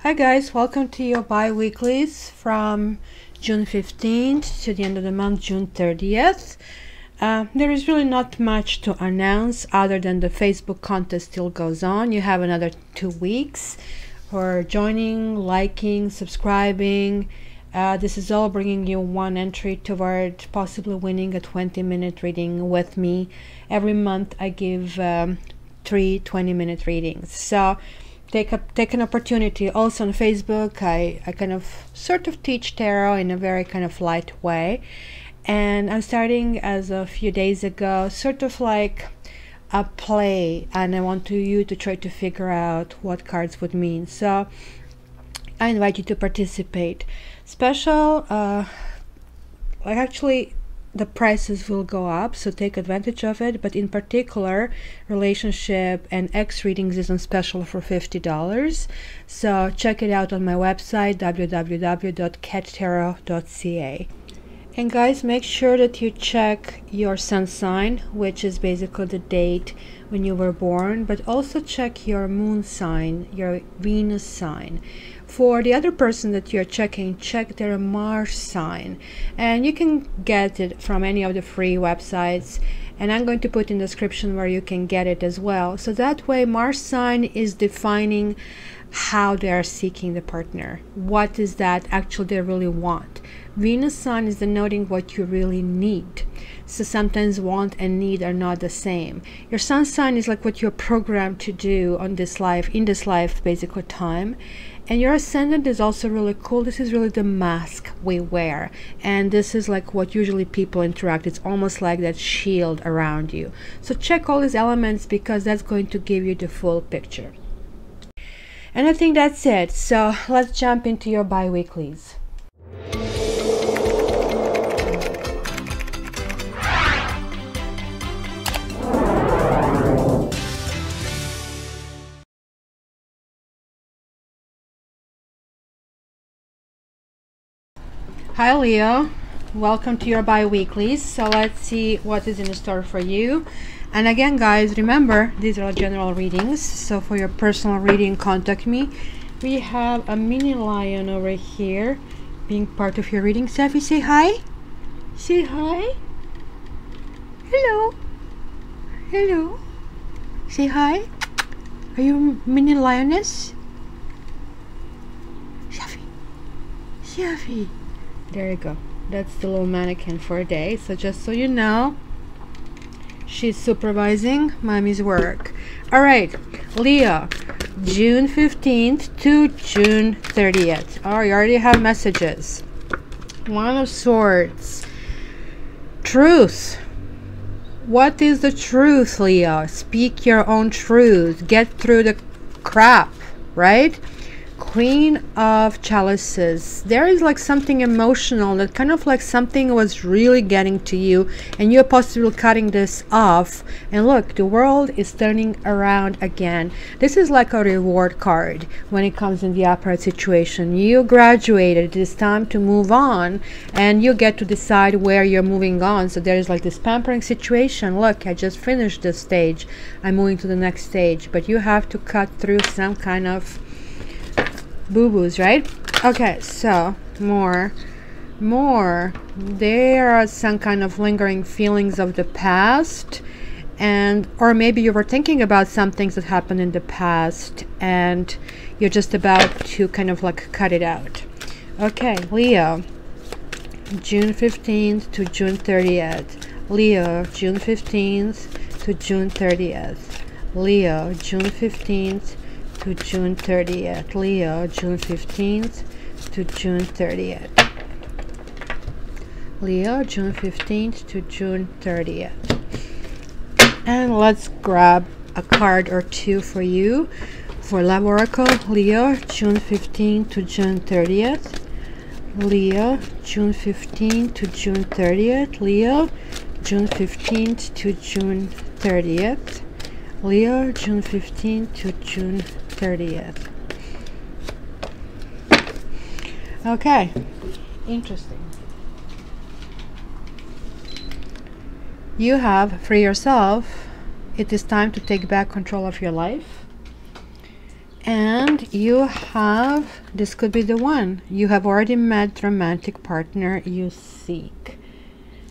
Hi guys, welcome to your bi-weeklies from June 15th to the end of the month, June 30th. There is really not much to announce other than the Facebook contest still goes on. You have another 2 weeks for joining, liking, subscribing. This is all bringing you one entry toward possibly winning a 20-minute reading with me. Every month I give 3 20-minute readings. So take an opportunity. Also on Facebook I kind of sort of teach tarot in a very kind of light way, and I'm starting as a few days ago sort of like a play, and I want you to try to figure out what cards would mean. So I invite you to participate. Special actually the prices will go up, so take advantage of it, but in particular relationship and X readings is on special for $50. So check it out on my website www.cattarot.ca. And guys, make sure that you check your sun sign, which is basically the date when you were born, but also check your moon sign, your Venus sign. For the other person that you're checking, check their Mars sign, and you can get it from any of the free websites, and I'm going to put in the description where you can get it as well. So that way Mars sign is defining how they are seeking the partner, what is that actually they really want. Venus sign is denoting what you really need. So sometimes want and need are not the same. Your sun sign is like what you're programmed to do on this life, in this life basically time. And your ascendant is also really cool. This is really the mask we wear, and this is like what usually people interact. It's almost like that shield around you. So check all these elements because that's going to give you the full picture. And I think that's it. So let's jump into your bi-weeklies. Hi Leo, welcome to your bi-weeklies. So let's see what is in store for you. And again guys, remember these are general readings, so for your personal reading contact me. We have a mini lion over here being part of your reading. Safi, say hi. Say hi. Hello. Hello. Say hi. Are you a mini lioness? Safi. Safi. There you go. That's the little mannequin for a day. So just so you know, she's supervising mommy's work. All right, Leo, June 15th to June 30th. Oh, you already have messages. One of Swords. Truth. What is the truth, Leo? Speak your own truth. Get through the crap, right? Queen of Chalices. There is like something emotional that kind of like something was really getting to you, and you're possibly cutting this off, and look, the world is turning around again. This is like a reward card when it comes in the upright situation. You graduated, it is time to move on, and you get to decide where you're moving on. So there is like this pampering situation. Look, I just finished this stage, I'm moving to the next stage, but you have to cut through some kind of boo-boos, right? Okay, so more there are some kind of lingering feelings of the past, and or maybe you were thinking about some things that happened in the past and you're just about to kind of like cut it out. Okay, Leo, June 15th to June 30th. Leo, June 15th to June 30th. Leo, June 15th to June 30th. Leo, June 15th to June 30th. Leo, June 15th to June 30th. And let's grab a card or two for you for Love Oracle. Leo, June 15th to June 30th. Leo, June 15th to June 30th. Leo, June 15th to June 30th. Leo, June 15th to June 30th. Okay, interesting. You have, for yourself, it is time to take back control of your life. And you have, this could be the one. You have already met the romantic partner you seek.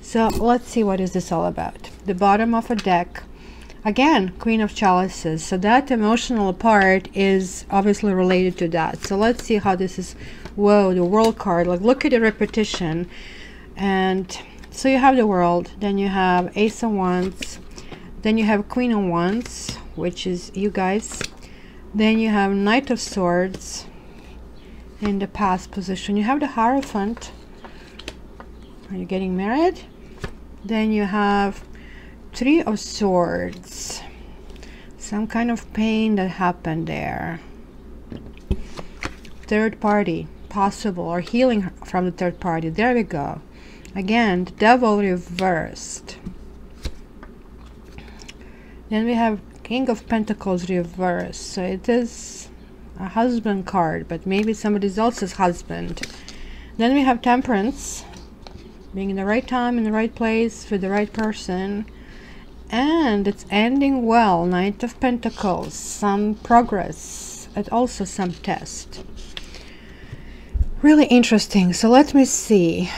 So let's see, what is this all about? The bottom of a deck. Again, Queen of Chalices. So that emotional part is obviously related to that. So let's see how this is. Whoa, the World card. Like, look at the repetition. And so you have the World. Then you have Ace of Wands. Then you have Queen of Wands, which is you guys. Then you have Knight of Swords in the past position. You have the Hierophant. Are you getting married? Then you have Three of Swords. Some kind of pain that happened there. Third party, possible, or healing from the third party. There we go. Again, the Devil reversed. Then we have King of Pentacles reversed. So it is a husband card, but maybe somebody else's husband. Then we have Temperance, being in the right time, in the right place, with the right person. And it's ending well. Knight of Pentacles, some progress, and also some test. Really interesting. So let me see.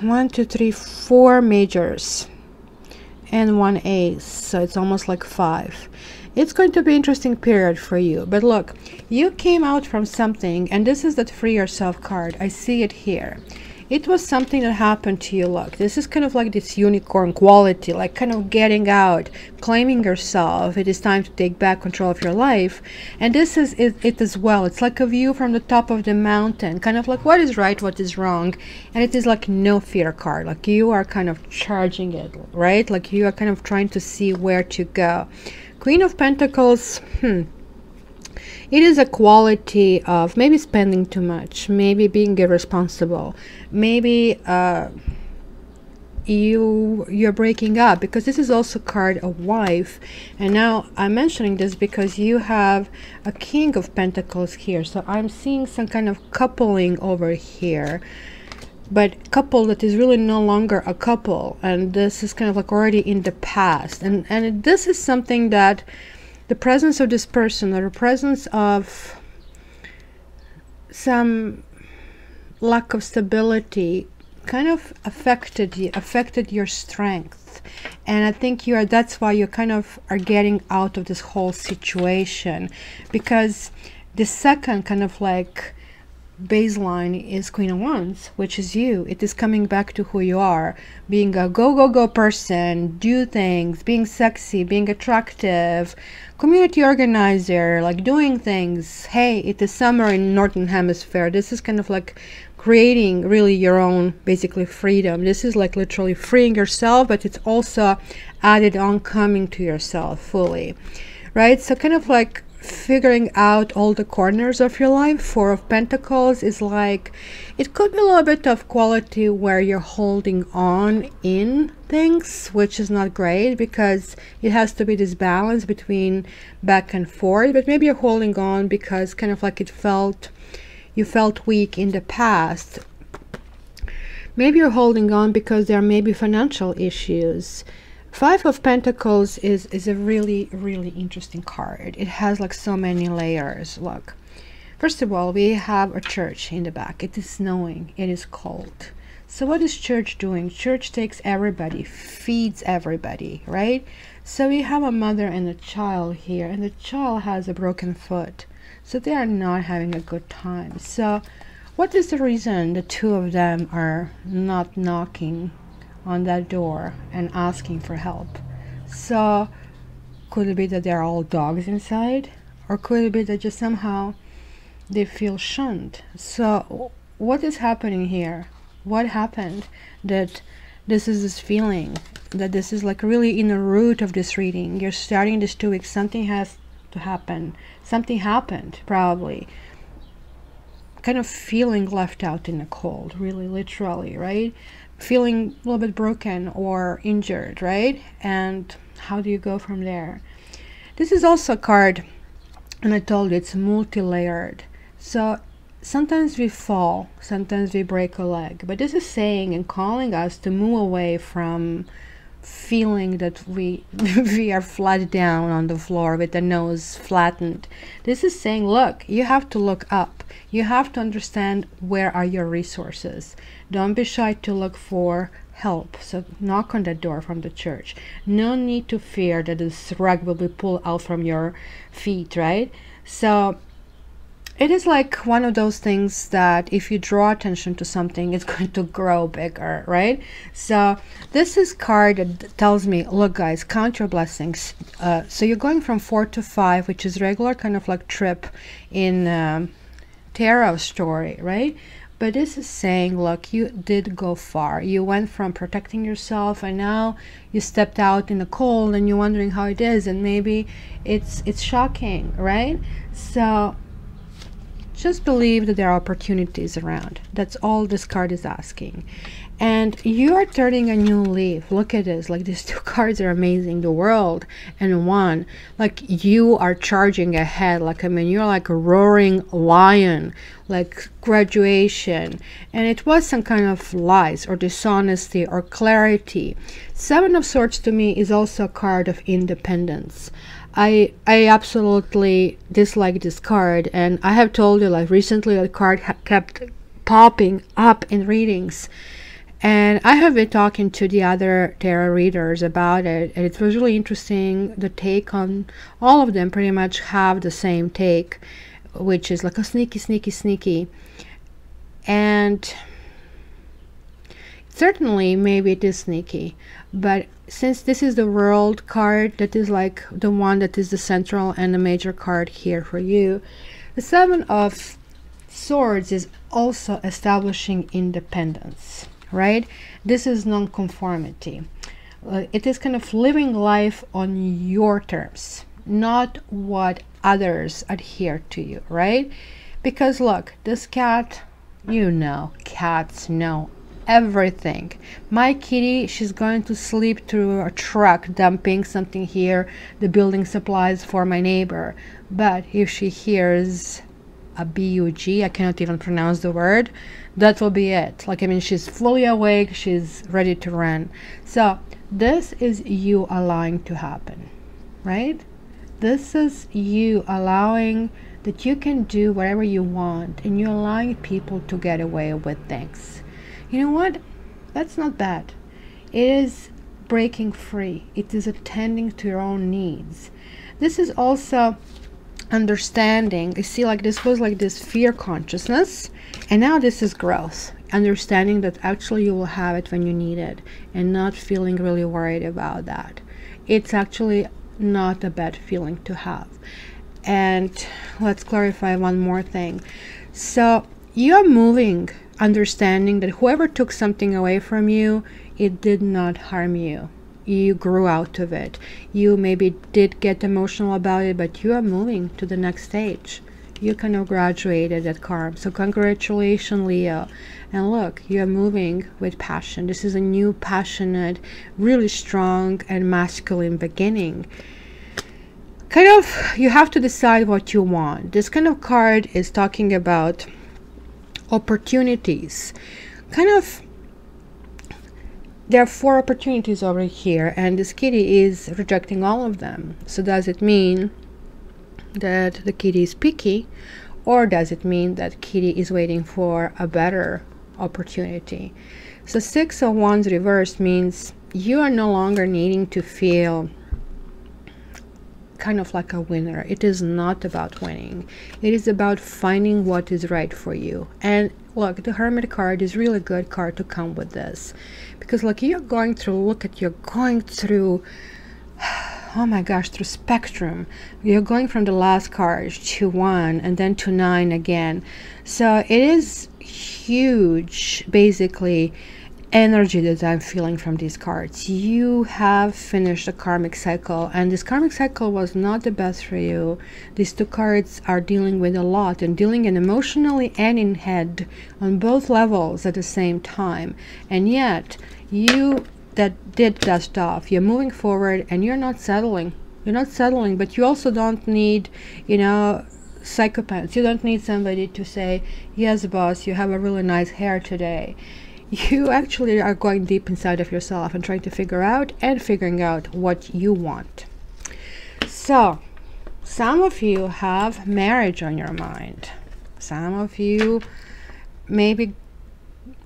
1, 2, 3, 4 majors and 1 ace. So it's almost like 5. It's going to be an interesting period for you. But look, you came out from something, and this is that Free Yourself card. I see it here. It was something that happened to you. Look, this is kind of like this unicorn quality, like kind of getting out, claiming yourself. It is time to take back control of your life. And this is it as well. It's like a view from the top of the mountain, kind of like what is right, what is wrong. And it is like no fear card. Like you are kind of charging it, right? Like you are kind of trying to see where to go. Queen of Pentacles, it is a quality of maybe spending too much, maybe being irresponsible, maybe you're breaking up, because this is also a card of wife. And now I'm mentioning this because you have a King of Pentacles here. So I'm seeing some kind of coupling over here, but couple that is really no longer a couple, and this is kind of like already in the past. And this is something that the presence of this person, or the presence of some lack of stability, kind of affected your strength. And I think that's why you kind of are getting out of this whole situation, because the second kind of like baseline is Queen of Wands, which is you. It is coming back to who you are, being a go person, do things, being sexy, being attractive, community organizer, like doing things. Hey, it is summer in Northern Hemisphere. This is kind of like creating really your own basically freedom. This is like literally freeing yourself, but it's also added on coming to yourself fully, right? So kind of like figuring out all the corners of your life. Four of Pentacles is like, it could be a little bit of quality where you're holding on in things, which is not great, because it has to be this balance between back and forth. But maybe you're holding on because kind of like you felt weak in the past. Maybe you're holding on because there may be financial issues. Five of Pentacles is a really, really interesting card. It has like so many layers. Look, first of all, we have a church in the back. It is snowing. It is cold. So what is church doing? Church takes everybody, feeds everybody, right? So we have a mother and a child here, and the child has a broken foot. So they are not having a good time. So what is the reason the two of them are not knocking on that door and asking for help? So could it be that they're all dogs inside, or could it be that just somehow they feel shunned? So what is happening here? What happened that this is this feeling, that this is like really in the root of this reading? You're starting this 2 weeks, something has to happen. Something happened, probably. Kind of feeling left out in the cold, really literally, right? Feeling a little bit broken or injured, right? And how do you go from there? This is also a card, and I told you it's multi-layered. So sometimes we fall, sometimes we break a leg, but this is saying and calling us to move away from feeling that we we are flat down on the floor with the nose flattened. This is saying, look, you have to look up. You have to understand where are your resources. Don't be shy to look for help. So knock on the door from the church. No need to fear that this rug will be pulled out from your feet, right? So it is like one of those things that if you draw attention to something, it's going to grow bigger, right? So this is card that tells me, look guys, count your blessings. So you're going from 4 to 5, which is regular kind of like trip in tarot story, right? But this is saying, look, you did go far. You went from protecting yourself, and now you stepped out in the cold, and you're wondering how it is, and maybe it's shocking, right? So just believe that there are opportunities around. That's all this card is asking. And you are turning a new leaf. Look at this. Like, these two cards are amazing. The World and One. Like, you are charging ahead. Like, I mean, you're like a roaring lion. Like, graduation. And it was some kind of lies or dishonesty or clarity. Seven of Swords to me is also a card of independence. I absolutely dislike this card, and I have told you, like, recently the card kept popping up in readings, and I have been talking to the other tarot readers about it, and it was really interesting. The take on all of them pretty much have the same take, which is like a sneaky, and certainly maybe it is sneaky, but since this is the World card, that is like the one that is the central and the major card here for you, the Seven of Swords is also establishing independence, right? This is non-conformity. It is kind of living life on your terms, not what others adhere to you, right? Because look, this cat, you know, cats know everything. My kitty, she's going to sleep through a truck dumping something here, the building supplies for my neighbor. But if she hears a bug, I cannot even pronounce the word, that will be it. Like, I mean, she's fully awake, she's ready to run. So this is you allowing to happen, right? This is you allowing that you can do whatever you want, and you're allowing people to get away with things. You know what? That's not bad. It is breaking free. It is attending to your own needs. This is also understanding. You see, like, this was like this fear consciousness, and now this is growth. Understanding that actually you will have it when you need it, and not feeling really worried about that. It's actually not a bad feeling to have. And let's clarify one more thing. So you're moving, understanding that whoever took something away from you, it did not harm you. You grew out of it. You maybe did get emotional about it, but you are moving to the next stage. You kind of graduated that karma. So congratulations, Leo. And look, you are moving with passion. This is a new, passionate, really strong and masculine beginning. Kind of, you have to decide what you want. This kind of card is talking about opportunities. Kind of, there are 4 opportunities over here, and this kitty is rejecting all of them. So does it mean that the kitty is picky, or does it mean that kitty is waiting for a better opportunity? So 6 of Wands reversed means you are no longer needing to feel kind of like a winner. It is not about winning. It is about finding what is right for you. And look, the Hermit card is really a good card to come with this, because like you're going through, look at, you're going through, oh my gosh, through spectrum. You're going from the last card to 1 and then to 9 again. So it is huge, basically, energy that I'm feeling from these cards. You have finished a karmic cycle, and this karmic cycle was not the best for you. These 2 cards are dealing with a lot, and dealing in emotionally and in head on both levels at the same time. And yet you that did dust off, you're moving forward, and you're not settling. You're not settling, but you also don't need, you know, psychopaths. You don't need somebody to say, yes boss, you have a really nice hair today. you actually are going deep inside of yourself and trying to figuring out what you want. So some of you have marriage on your mind. Some of you maybe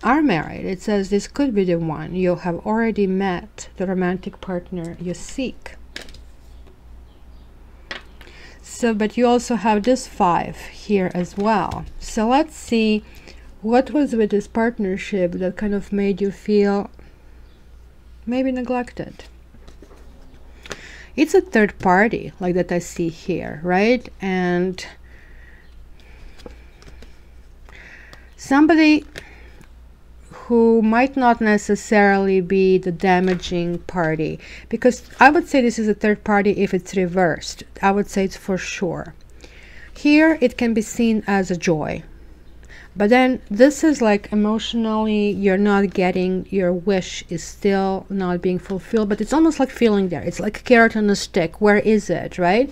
are married. It says this could be the one. You have already met the romantic partner you seek. So, but you also have this 5 here as well. So let's see what was with this partnership that kind of made you feel maybe neglected. It's a third party like that I see here, right? And somebody who might not necessarily be the damaging party, because I would say this is a third party if it's reversed. I would say it's for sure. Here it can be seen as a joy, but then this is like emotionally you're not getting, your wish is still not being fulfilled, but it's almost like feeling there. It's like a carrot on a stick. Where is it, right?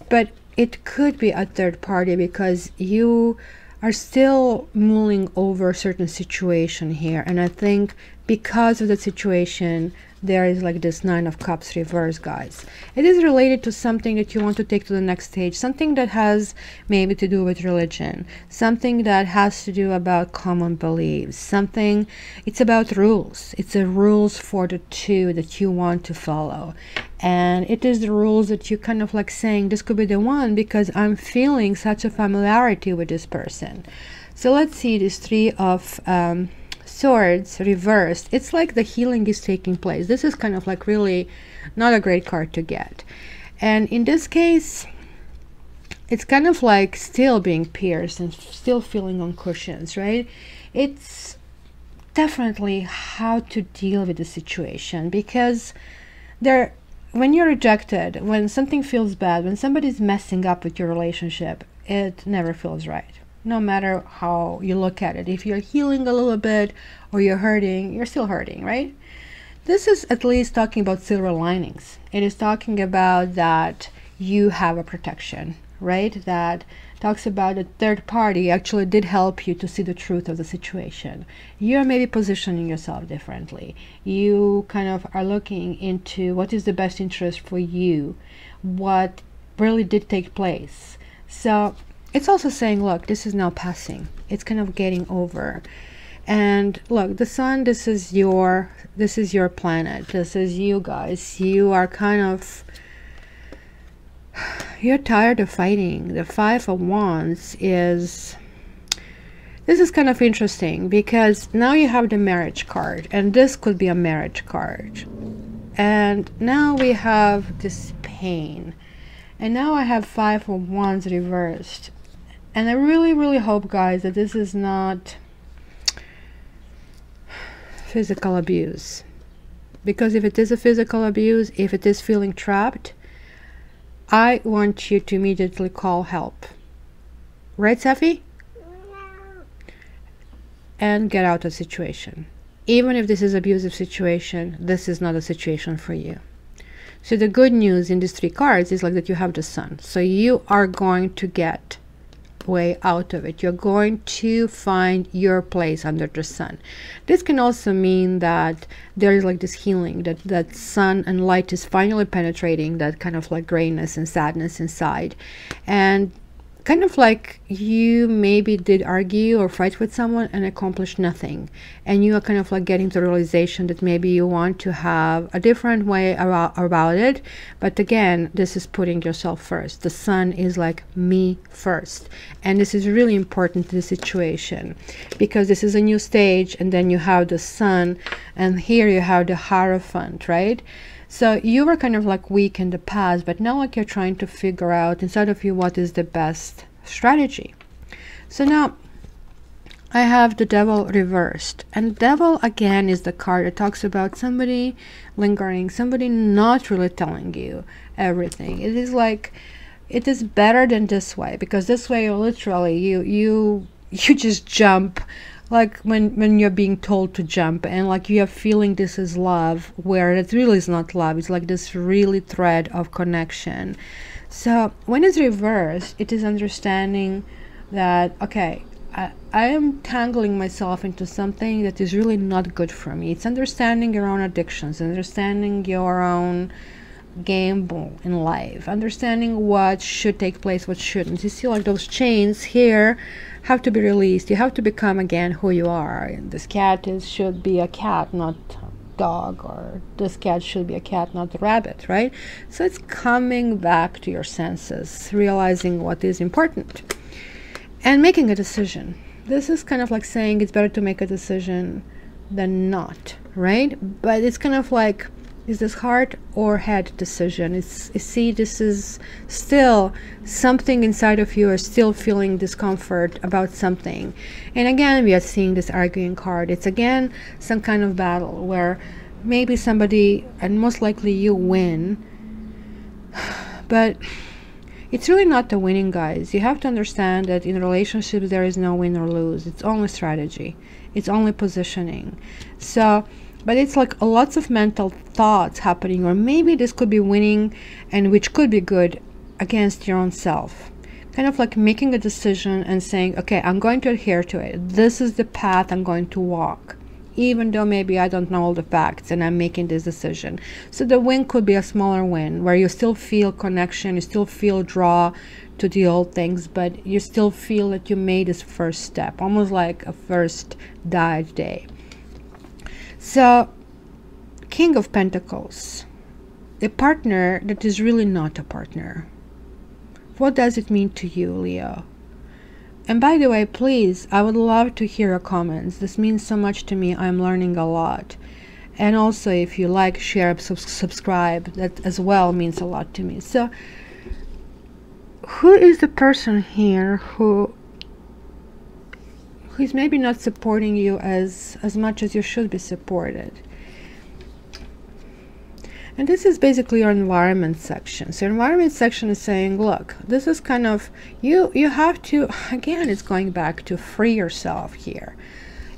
But it could be a third party because you are still mulling over a certain situation here, and I think because of the situation there is like this 9 of Cups reverse, guys. It is related to something that you want to take to the next stage, something that has maybe to do with religion, something that has to do about common beliefs, something, it's about rules. It's a rules for the 2 that you want to follow, and it is the rules that you kind of like saying this could be the one because I'm feeling such a familiarity with this person. So let's see this 3 of Swords reversed. It's like the healing is taking place. This is kind of like really not a great card to get, and in this case it's kind of like still being pierced and still feeling on cushions, right? It's definitely how to deal with the situation, because there, when you're rejected, when something feels bad, when somebody's messing up with your relationship, it never feels right. No matter how you look at it, if you're healing a little bit or you're hurting, you're still hurting, right? This is at least talking about silver linings. It is talking about that you have a protection, right? That talks about a third party actually did help you to see the truth of the situation. You're maybe positioning yourself differently. You kind of are looking into what is the best interest for you, what really did take place. So it's also saying, look, this is now passing. It's kind of getting over. And look, the sun, this is your planet. This is you guys. You are kind of, you're tired of fighting. The 5 of Wands is, this is kind of interesting because now you have the marriage card, and this could be a marriage card. And now we have this pain. And now I have 5 of Wands reversed. And I really, really hope, guys, that this is not physical abuse. Because if it is a physical abuse, if it is feeling trapped, I want you to immediately call help. Right, Safi? And get out of the situation. Even if this is an abusive situation, this is not a situation for you. So the good news in these 3 cards is like that you have the sun. So you are going to get way out of it. You're going to find your place under the sun. This can also mean that there is like this healing, that sun and light is finally penetrating that kind of like grayness and sadness inside, and kind of like you maybe did argue or fight with someone and accomplish nothing, and you are kind of like getting the realization that maybe you want to have a different way about it. But again, this is putting yourself first. The sun is like me first, and this is really important to the situation because this is a new stage, and then you have the sun, and here you have the Hierophant, right? So you were kind of like weak in the past, but now like you're trying to figure out inside of you what is the best strategy. So now I have the Devil reversed, and Devil again is the card that talks about somebody lingering, somebody not really telling you everything. It is like, it is better than this way, because this way literally you just jump, like when you're being told to jump, and like you are feeling this is love, where it really is not love. It's like this really thread of connection. So when it's reversed, it is understanding that, okay, I am tangling myself into something that is really not good for me. It's understanding your own addictions, understanding your own gamble in life, understanding what should take place, what shouldn't. You see, like those chains here have to be released. You have to become again who you are. And this cat should be a cat, not dog, or this cat should be a cat, not a rabbit, right? So it's coming back to your senses, realizing what is important and making a decision. This is kind of like saying it's better to make a decision than not, right? But it's kind of like, is this heart or head decision? See, this is still something inside of you is still feeling discomfort about something. And again, we are seeing this arguing card. It's again some kind of battle where maybe somebody, and most likely you, win. But it's really not the winning, guys. You have to understand that in relationships there is no win or lose. It's only strategy. It's only positioning. So, but it's like lots of mental thoughts happening, or maybe this could be winning, and which could be good, against your own self. Kind of like making a decision and saying, okay, I'm going to adhere to it. This is the path I'm going to walk, even though maybe I don't know all the facts, and I'm making this decision. So the win could be a smaller win where you still feel connection, you still feel draw to the old things, but you still feel that you made this first step, almost like a first dive day. So, King of Pentacles, a partner that is really not a partner. What does it mean to you, Leo? And by the way, please, I would love to hear your comments. This means so much to me. I'm learning a lot. And also, if you like, share, subscribe, that as well means a lot to me. So, who is the person here who is maybe not supporting you as much as you should be supported? And this is basically your environment section. So your environment section is saying, look, this is kind of, you have to, again, it's going back to free yourself here.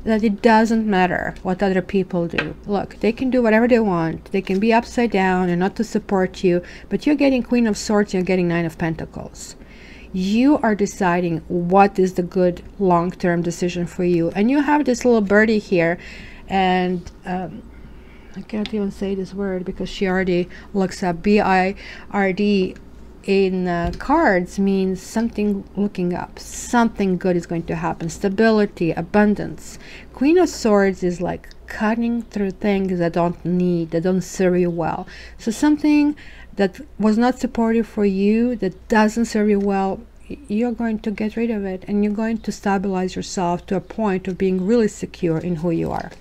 That it doesn't matter what other people do. Look, they can do whatever they want. They can be upside down and not to support you, but you're getting Queen of Swords, you're getting Nine of Pentacles. You are deciding what is the good long-term decision for you. And you have this little birdie here, and I can't even say this word because she already looks up. B-I-R-D in cards means something looking up. Something good is going to happen. Stability, abundance. Queen of Swords is like cutting through things that that don't serve you well. So something that was not supportive for you, that doesn't serve you well, you're going to get rid of it, and you're going to stabilize yourself to a point of being really secure in who you are.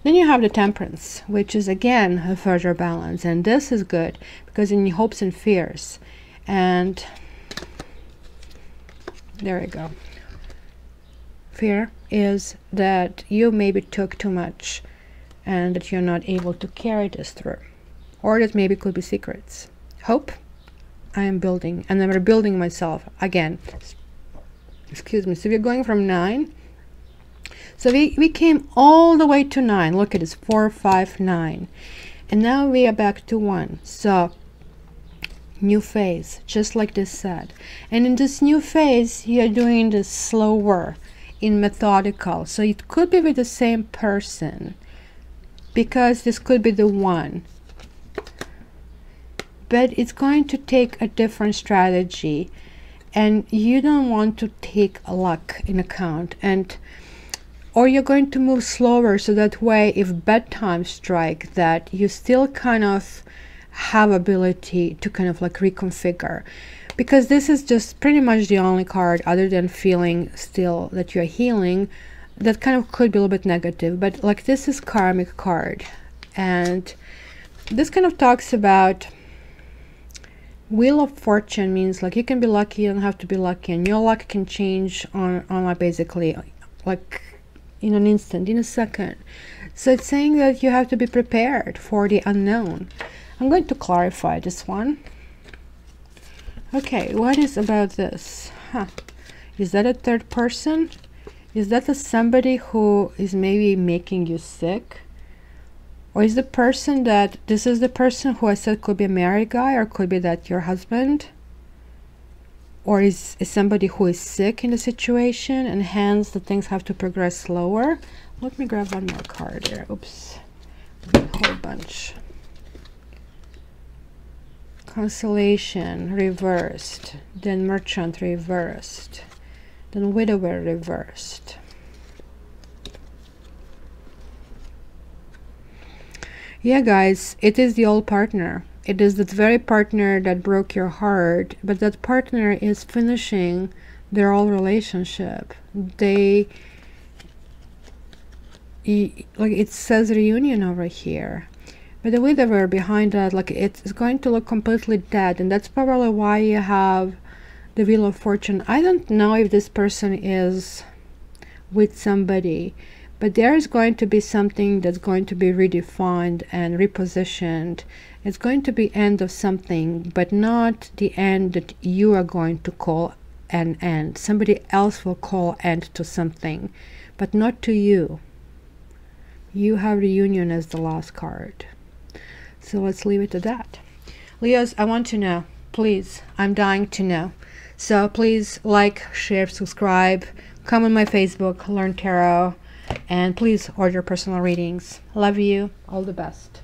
Then you have the Temperance, which is again a further balance, and this is good because in your hopes and fears, and there we go. Fear is that you maybe took too much and that you're not able to carry this through, or that maybe could be secrets. Hope, I am building, and I'm rebuilding myself again. Excuse me. So we're going from 9. So we came all the way to 9. Look at this, 4, 5, 9. And now we are back to 1. So new phase, just like this said. And in this new phase, you're doing this slower, in methodical. So it could be with the same person, because this could be the one. But it's going to take a different strategy, and you don't want to take luck in account, or you're going to move slower, so that way if bedtime strike, that you still kind of have ability to kind of like reconfigure, because this is just pretty much the only card, other than feeling still that you're healing, that kind of could be a little bit negative. But like, this is karmic card, and this kind of talks about Wheel of Fortune. Means like you can be lucky, you don't have to be lucky, and your luck can change on like basically like in an instant, in a second. So it's saying that you have to be prepared for the unknown. I'm going to clarify this one. Okay, what is about this? Is that a third person? Is that somebody who is maybe making you sick? Or is the person that, this is the person who I said could be a married guy, or could be that your husband? or is somebody who is sick in the situation, and hence the things have to progress slower. Let me grab one more card here. Oops, a whole bunch. Consolation reversed, then Merchant reversed, then Widower reversed. Yeah, guys, it is the old partner. It is that very partner that broke your heart, but that partner is finishing their old relationship. Like it says reunion over here. But the Widower behind that, like it's going to look completely dead, and that's probably why you have the Wheel of Fortune. I don't know if this person is with somebody, but there is going to be something that's going to be redefined and repositioned. It's going to be end of something, but not the end that you are going to call an end. Somebody else will call end to something, but not to you. You have reunion as the last card. So let's leave it at that. Leos, I want to know, please. I'm dying to know. So please like, share, subscribe, come on my Facebook, Learn Tarot, and please order personal readings. Love you. All the best.